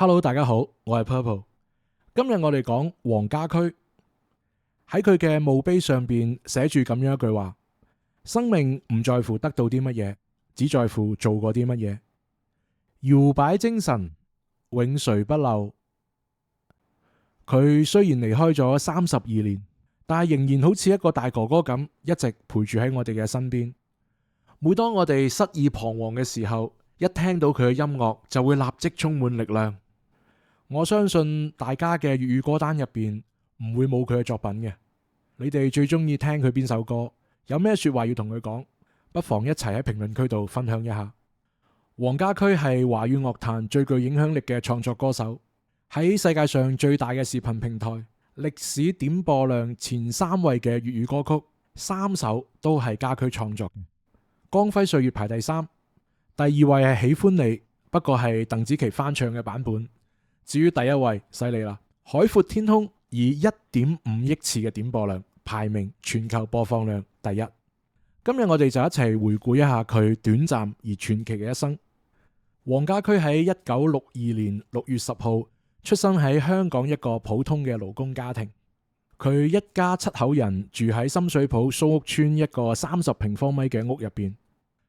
Hello，大家好，我係 Purple。今日我哋講黃家駒，喺佢嘅墓碑上邊寫住咁樣一句話：生命唔在乎得到啲乜嘢，只在乎做過啲乜嘢。搖擺精神，永垂不朽。佢雖然離開咗32年，但係仍然好似一個大哥哥咁，一直陪住喺我哋嘅身邊。每當我哋失意彷徨嘅時候，一聽到佢嘅音樂，就會立即充滿力量。我相信大家嘅粵語歌單入邊唔會冇佢嘅作品嘅。你哋最中意聽佢邊首歌？有咩說話要同佢講？不妨一齊喺評論區度分享一下。黃家駒係華語樂壇最具影響力嘅創作歌手，喺世界上最大嘅視頻平台，歷史點播量前3位嘅粵語歌曲，3首都係家駒創作嘅。光輝歲月排第3，第2位係喜歡你，不過係鄧紫棋翻唱嘅版本。至於第1位，犀利啦！海闊天空以1.5億次嘅點播量排名全球播放量第1。今日我哋就一齊回顧一下佢短暫而傳奇嘅一生。黃家駒喺1962年6月10號出生喺香港一個普通嘅勞工家庭。佢一家7口人住喺深水埗蘇屋村一個30平方米嘅屋入邊。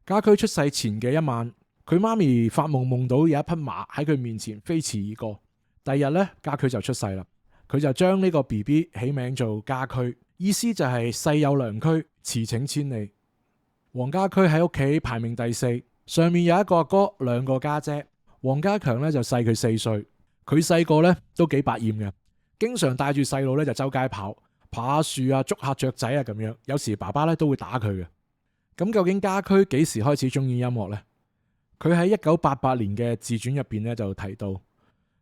家駒出世前嘅一晚，佢媽咪發夢到有一匹馬喺佢面前飛馳而過。第二日咧，家駒就出世啦。佢就將呢個 BB 起名做家駒，意思就係世有良駒，馳騁千里。黃家駒喺屋企排名第4，上面有一個阿哥，2個家姐。黃家強咧就細佢4歲，佢細個咧都幾百厭嘅，經常帶住細路咧就周街跑，爬下樹啊，捉下雀仔啊咁樣。有時爸爸咧都會打佢嘅。咁究竟家駒幾時開始中意音樂呢？佢喺1988年嘅自傳入邊咧就提到。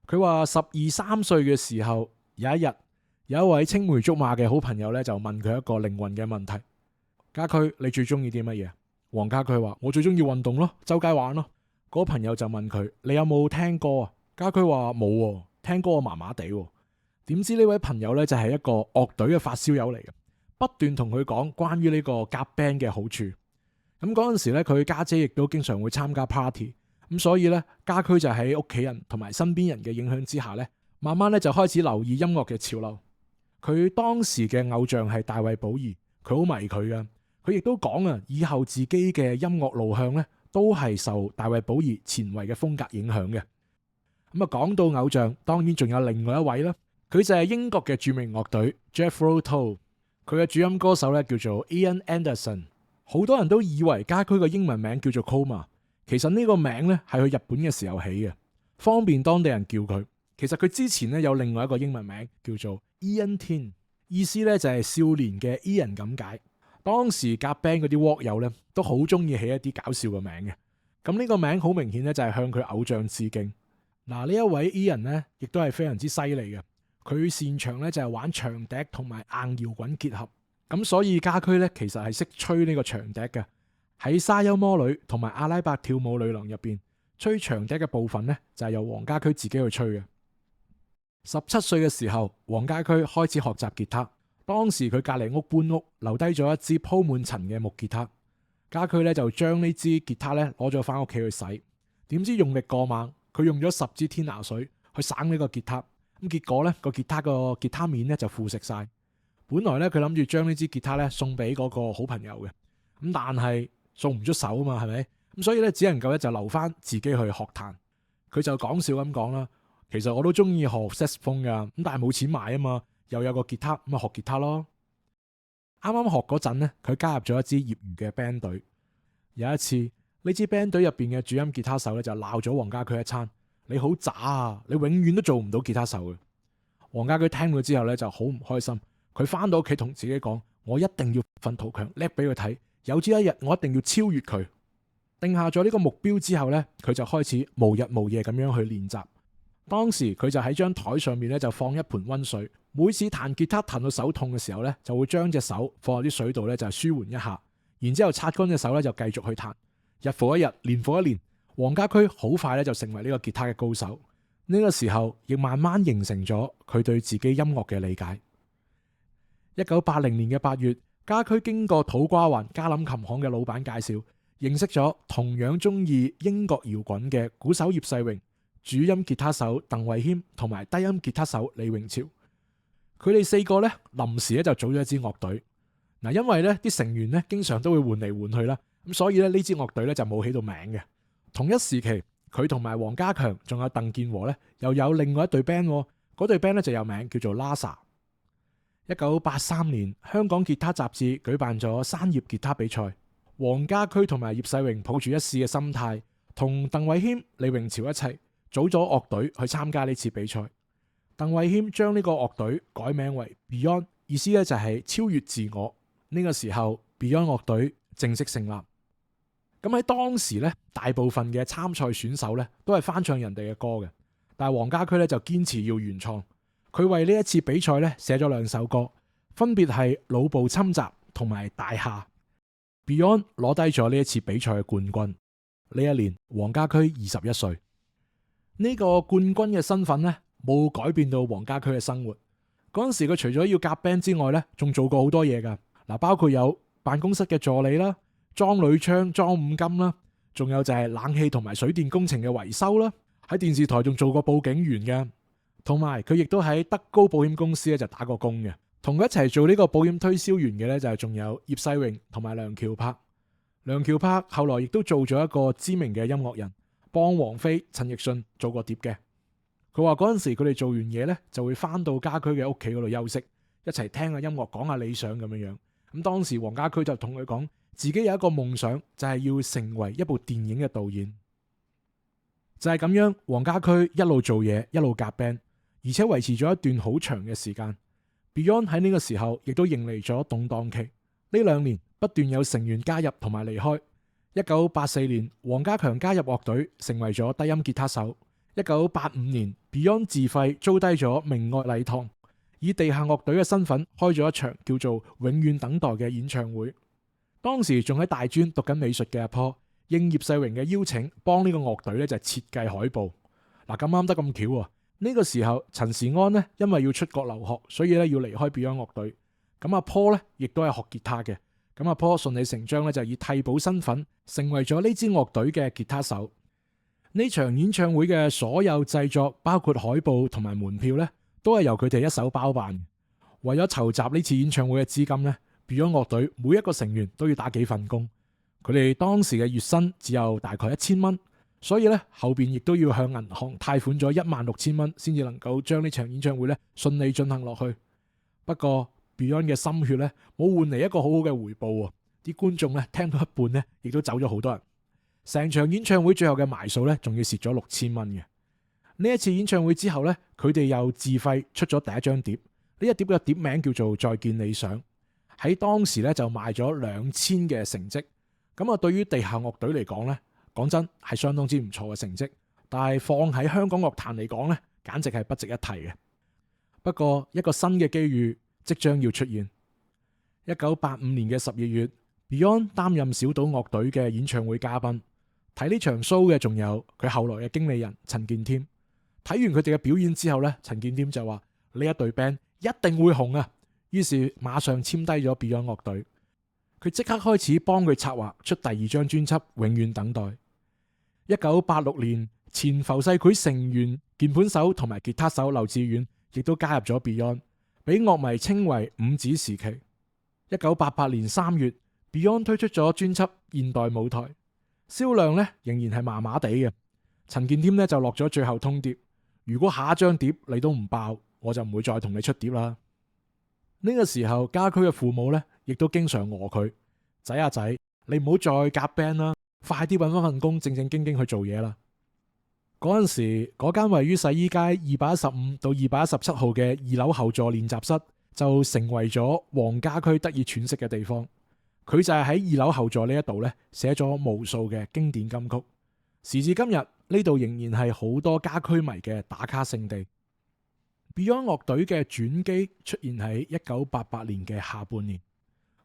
佢話12、13歲嘅時候，有一日有一位青梅竹馬嘅好朋友咧就問佢一個靈魂嘅問題：家駒，你最中意啲乜嘢？黃家駒話：我最中意運動咯，周街玩咯。嗰個朋友就問佢：你有冇聽歌啊？家駒話：冇喎，聽歌我麻麻地。點知呢位朋友咧就係一個樂隊嘅發燒友嚟嘅，不斷同佢講關於呢個夾 band 嘅好處。咁嗰陣時咧，佢家姐亦都經常會參加 party。咁所以咧，家駒就喺屋企人同埋身邊人嘅影響之下咧，慢慢咧就開始留意音樂嘅潮流。佢當時嘅偶像係大衛寶兒，佢好迷佢噶。佢亦都講啊，以後自己嘅音樂路向咧，都係受大衛寶兒前衛嘅風格影響嘅。咁啊，講到偶像，當然仲有另外一位啦。佢就係英國嘅著名樂隊 Jethro Tull， 佢嘅主音歌手咧叫做 Ian Anderson。好多人都以為家駒嘅英文名叫做 Coma。其實呢個名咧係去日本嘅時候起嘅，方便當地人叫佢。其實佢之前咧有另外一個英文名叫做 Ian Tin， 意思咧就係少年嘅 Ian 咁解。當時夾 band 嗰啲樂友咧都好中意起一啲搞笑嘅名嘅。咁呢個名好明顯咧就係向佢偶像致敬。嗱，呢一位 Ian 咧亦都係非常之犀利嘅，佢擅長咧就係玩長笛同埋硬搖滾結合。咁所以家駒咧其實係識吹呢個長笛嘅。喺沙丘魔女同埋阿拉伯跳舞女郎入邊，吹長笛嘅部分呢，就係由黃家駒自己去吹嘅。17歲嘅時候，黃家駒開始學習吉他。當時佢隔籬屋搬屋，留低咗一支鋪滿塵嘅木吉他。家駒咧就將呢支吉他咧攞咗翻屋企去洗，點知用力過猛，佢用咗10支天拿水去省呢個吉他。咁結果咧個吉他面咧就腐蝕晒。本來咧佢諗住將呢支吉他咧送俾嗰個好朋友嘅，咁但係送唔出手啊嘛，係咪？咁所以咧，只能夠咧就留翻自己去學彈。佢就講笑咁講啦，其實我都中意學 saxophone 噶，咁但係冇錢買啊嘛，又有個吉他，咁啊學吉他咯。啱啱學嗰陣咧，佢加入咗一支業餘嘅 band 隊。有一次，呢支 band 隊入邊嘅主音吉他手咧就鬧咗黃家駒一餐：你好渣啊！你永遠都做唔到吉他手嘅。黃家駒聽到之後咧就好唔開心，佢翻到屋企同自己講：我一定要奮圖強，叻俾佢睇。有朝一日我一定要超越佢。定下咗呢個目標之後呢，佢就開始無日無夜咁樣去練習。當時佢就喺張台上面咧就放一盆溫水，每次彈吉他彈到手痛嘅時候呢，就會將隻手放喺啲水度咧就舒緩一下，然之後擦乾隻手咧就繼續去彈。日復一日，年復一年，黃家駒好快咧就成為呢個吉他嘅高手。呢個時候亦慢慢形成咗佢對自己音樂嘅理解。1980年嘅8月。家駒經過土瓜灣嘉林琴行嘅老闆介紹，認識咗同樣中意英國搖滾嘅鼓手葉世榮，主音吉他手鄧慧謙同埋低音吉他手李永潮。佢哋4個咧臨時咧就組咗一支樂隊。嗱，因為咧啲成員咧經常都會換嚟換去啦，咁所以咧呢支樂隊咧就冇起到名嘅。同一時期，佢同埋黃家強仲有鄧健和咧又有另外一隊 band，嗰隊 band 咧就有名叫做 Lasa。1983年，香港吉他雜誌舉辦咗山葉吉他比賽，黃家駒同埋葉世榮抱住一試嘅心態，同鄧慧謙、李榮潮一齊組咗樂隊去參加呢次比賽。鄧慧謙將呢個樂隊改名為 Beyond， 意思咧就係超越自我。呢個時候 Beyond 樂隊正式成立。咁喺當時咧，大部分嘅參賽選手咧都係翻唱人哋嘅歌嘅，但係黃家駒咧就堅持要原創。佢為呢一次比賽咧寫咗2首歌，分別係《腦部侵襲》同埋《大廈》。Beyond 攞低咗呢一次比賽嘅冠軍。呢一年，黃家駒21歲。呢個冠軍嘅身份咧冇改變到黃家駒嘅生活。嗰陣時佢除咗要夾 band 之外咧，仲做過好多嘢噶。嗱，包括有辦公室嘅助理啦、裝鋁窗、裝五金啦，仲有就係冷氣同埋水電工程嘅維修啦。喺電視台仲做過報警員嘅，同埋佢亦都喺德高保險公司咧就打過工嘅。同佢一齊做呢個保險推銷員嘅咧就係仲有葉世榮同埋梁翹柏。梁翹柏後來亦都做咗一個知名嘅音樂人，幫王菲、陳奕迅做過碟嘅。佢話嗰陣時佢哋做完嘢咧就會翻到家駒嘅屋企嗰度休息，一齊聽下音樂，講下理想咁樣樣。咁當時黃家駒就同佢講，自己有一個夢想，就係要成為一部電影嘅導演。就係咁樣，黃家駒一路做嘢，一路夾 band， 而且維持咗一段好長嘅時間。Beyond 喺呢個時候亦都迎嚟咗動盪期。呢2年不斷有成員加入同埋離開。1984年，黃家強加入樂隊，成為咗低音吉他手。1985年，Beyond 自費租低咗明愛禮堂，以地下樂隊嘅身份開咗一場叫做《永遠等待》嘅演唱會。當時仲喺大專讀緊美術嘅阿坡，應葉世榮嘅邀請，幫呢個樂隊咧就設計海報。嗱，咁啱得咁巧喎。呢個時候陳時安呢，因為要出國留學，所以咧要離開 Beyond 樂隊。咁阿坡咧亦都係學吉他嘅。咁阿坡順理成章咧就以替補身份成為咗呢支樂隊嘅吉他手。呢場演唱會嘅所有製作，包括海報同埋門票咧，都係由佢哋一手包辦。為咗籌集呢次演唱會嘅資金咧，Beyond 樂隊每一個成員都要打幾份工。佢哋當時嘅月薪只有大概1000蚊，所以咧後邊亦都要向銀行貸款咗16000蚊，先至能夠將呢場演唱會咧順利進行落去。不過 Beyond 嘅心血咧冇換嚟一個好好嘅回報喎，啲觀眾咧聽到一半咧亦都走咗好多人。成場演唱會最後嘅埋數咧仲要蝕咗6000蚊嘅。呢一次演唱會之後咧，佢哋又自費出咗第一張碟。呢一碟嘅碟名叫做《再見理想》，喺當時咧就賣咗2000嘅成績。咁啊，對於地下樂隊嚟講咧，講真係相當之唔錯嘅成績。但係放喺香港樂壇嚟講咧，簡直係不值一提嘅。不過一個新嘅機遇即將要出現。1985年嘅12月，Beyond 擔任小島樂隊嘅演唱會嘉賓。睇呢場 show 嘅仲有佢後來嘅經理人陳建添。睇完佢哋嘅表演之後咧，陳建添就話呢一隊 band 一定會紅啊！於是馬上簽低咗 Beyond 樂隊。佢即刻開始幫佢策劃出第2張專輯《永遠等待》。1986年，前浮世繪成員鍵盤手同埋吉他手劉志遠亦都加入咗 Beyond， 俾樂迷稱為5子時期。1988年3月，Beyond 推出咗專輯《現代舞台》。銷量咧仍然係麻麻地嘅，陳建添咧就落咗最後通牒：如果下一張碟你都唔爆，我就唔會再同你出碟啦。呢個時候，家駒嘅父母咧亦都經常餓佢：仔啊仔，你唔好再夾 band 啦，快啲搵翻份工，正正經經去做嘢啦。嗰陣時，嗰間位於洗衣街215到217號嘅2樓後座練習室，就成為咗黃家駒得以喘息嘅地方。佢就係喺2樓後座呢一度咧，寫咗無數嘅經典金曲。時至今日，呢度仍然係好多家駒迷嘅打卡聖地。Beyond 樂隊嘅轉機出現喺1988年嘅下半年。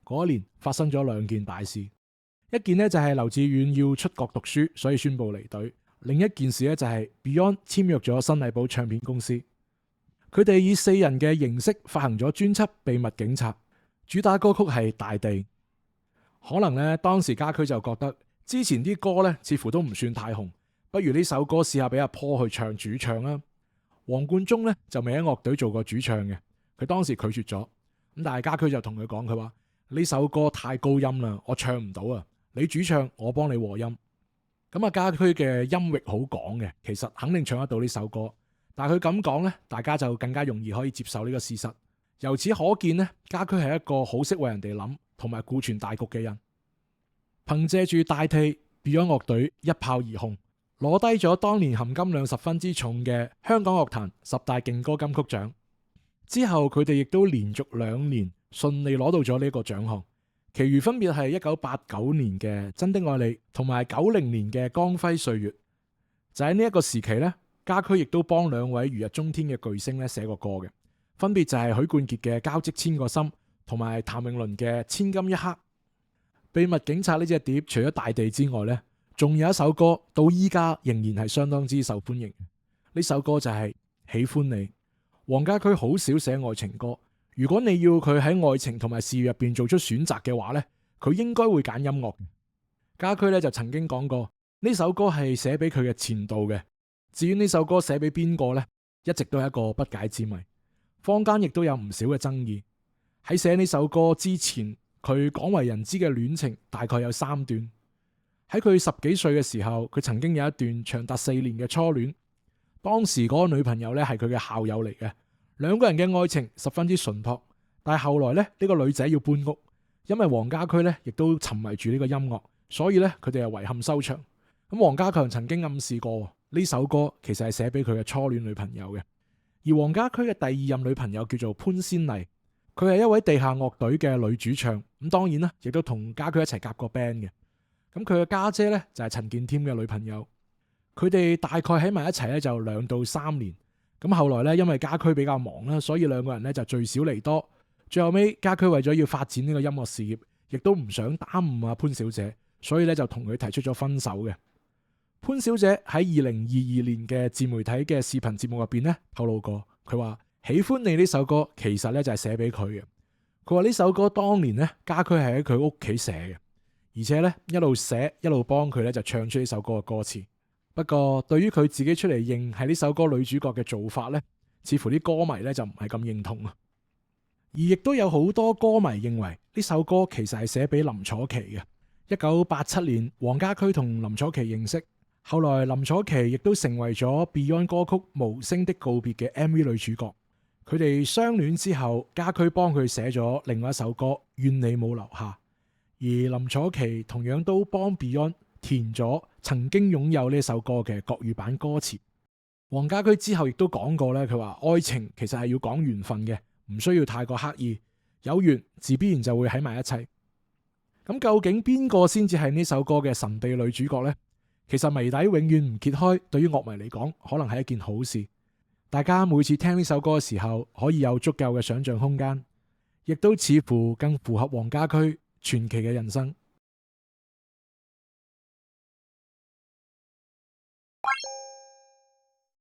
嗰一年發生咗2件大事，一件呢就係劉志遠要出國讀書，所以宣布離隊；另一件事呢就係 Beyond 簽約咗新藝寶唱片公司。佢哋以4人嘅形式發行咗專輯《秘密警察》，主打歌曲係《大地》。可能咧，當時家駒就覺得之前啲歌咧似乎都唔算太紅，不如呢首歌試下俾阿 Paul 去唱主唱啦。黃貫中呢就未喺樂隊做過主唱嘅，佢當時拒絕咗。咁但係家駒就同佢講，佢話呢首歌太高音啦，我唱唔到啊，你主唱，我幫你和音。咁啊，家駒嘅音域好廣嘅，其實肯定唱得到呢首歌。但係佢咁講呢，大家就更加容易可以接受呢個事實。由此可見呢，家駒係一個好識為人哋諗同埋顧全大局嘅人。憑借住大地 Beyond 樂隊一炮而紅，攞低咗當年含金量十分之重嘅香港樂壇10大勁歌金曲獎。之後佢哋亦都連續2年順利攞到咗呢個獎項，其餘分別係1989年嘅《真的愛你》同埋90年嘅《光輝歲月》。就喺呢一個時期呢，家駒亦都幫2位如日中天嘅巨星咧寫過歌嘅，分別就係許冠傑嘅《交織千個心》同埋譚詠麟嘅《千金一刻》。秘密警察呢隻碟除咗大地之外呢，仲有一首歌到依家仍然係相當之受歡迎。呢首歌就係《喜歡你》。黃家駒好少寫愛情歌，如果你要佢喺愛情同埋事業入邊做出選擇嘅話呢，佢應該會揀音樂。家駒咧就曾經講過，呢首歌係寫俾佢嘅前度嘅。至於呢首歌寫俾邊個呢，一直都係一個不解之謎。坊間亦都有唔少嘅爭議。喺寫呢首歌之前，佢廣為人知嘅戀情大概有3段。喺佢10幾歲嘅時候，佢曾經有一段長達4年嘅初戀。當時嗰個女朋友咧係佢嘅校友嚟嘅，2個人嘅愛情十分之純樸。但係後來咧，呢個女仔要搬屋，因為黃家駒咧亦都沉迷住呢個音樂，所以咧佢哋係遺憾收場。咁黃家強曾經暗示過呢首歌其實係寫俾佢嘅初戀女朋友嘅。而黃家駒嘅第2任女朋友叫做潘仙麗，佢係一位地下樂隊嘅女主唱。咁當然啦，亦都同家駒一齊夾過 band 嘅。咁佢嘅家姐咧就係陳建添嘅女朋友。佢哋大概喺埋一齊咧就2到3年，咁後來咧因為家駒比較忙啦，所以2個人咧就聚少離多。最後尾家駒為咗要發展呢個音樂事業，亦都唔想耽誤阿潘小姐，所以咧就同佢提出咗分手嘅。潘小姐喺2022年嘅自媒體嘅視頻節目入邊咧透露過，佢話喜歡你呢首歌其實咧就係寫俾佢嘅。佢話呢首歌當年咧家駒係喺佢屋企寫嘅，而且咧一路寫一路幫佢咧就唱出呢首歌嘅歌詞。不過對於佢自己出嚟認係呢首歌女主角嘅做法呢，似乎啲歌迷咧就唔係咁認同啊。而亦都有好多歌迷認為呢首歌其實係寫俾林楚琪嘅。1987年，黃家駒同林楚琪認識，後來林楚琪亦都成為咗 Beyond 歌曲《無聲的告別》嘅 MV 女主角。佢哋相戀之後，家駒幫佢寫咗另外一首歌《願你冇留下》，而林楚琪同樣都幫 Beyond 填咗曾經擁有呢首歌嘅國語版歌詞。黃家駒之後亦都講過咧，佢話愛情其實係要講緣分嘅，唔需要太過刻意，有緣自必然就會喺埋一齊。咁究竟邊個先至係呢首歌嘅神秘女主角呢？其實謎底永遠唔揭開，對於樂迷嚟講可能係一件好事。大家每次聽呢首歌嘅時候，可以有足夠嘅想象空間，亦都似乎更符合黃家駒傳奇嘅人生。